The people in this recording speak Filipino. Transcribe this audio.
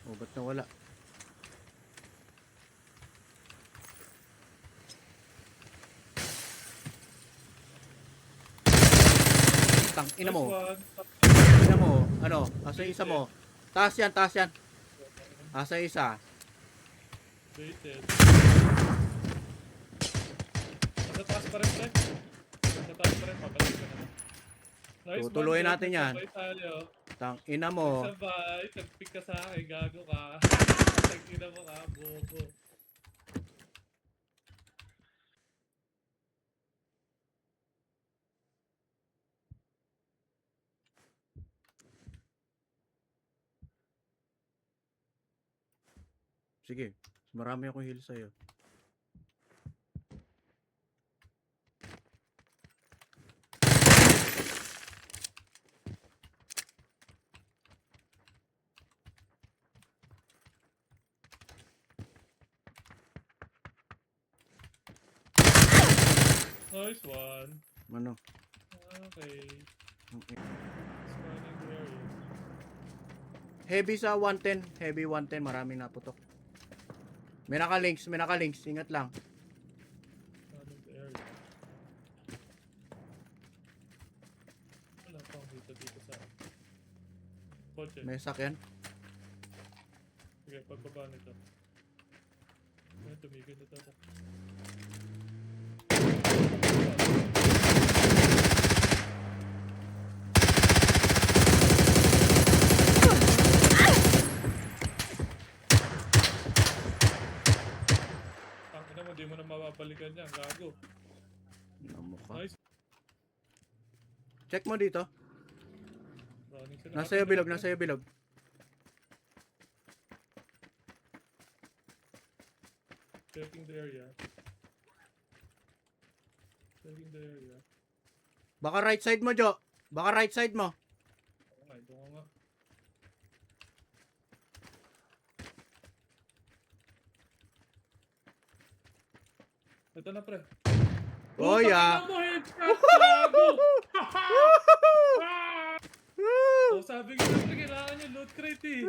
Oh, ba't nawala? Tang ina mo. Ina mo. Ano? Asa yung isa mo? Taas yan, taas yan. Asa yung isa? Baited. Nasa taas pa rin, pre. Nasa taas pa rin, papalik ka na. Nice, Tutuloy man, natin yan. sabay tayo. Tang ina mo. Sabay, nag-pick ka sa akin, gago ka. Tag ina mo ka, bobo. Sige. Marami akong heal sa'yo. Nice one. Ano? Okay. Okay. Scanning the area. Heavy sa 110. Heavy 110. Maraming naputok. May naka-links. May naka-links. Ingat lang. Scanning the area. Wala pang dito sa kotse. May sakyan. Sige, pagbaba nito. Ngayon, tumigil na ito. Tangina mo, di mo na mababalikan yan, gago. Namukha. Nice. Check mo dito. Running sila. Nasa iyo bilog. Nasa iyo bilog. Checking the area. Checking the area. Baka right side mo, Jo. Baka right side mo. Okay, ito nga. Ito na, pre. Oh, yeah. Tangina mo, headshot, gago! Oh, sabi ko na, pre, kailangan yung loot crate eh.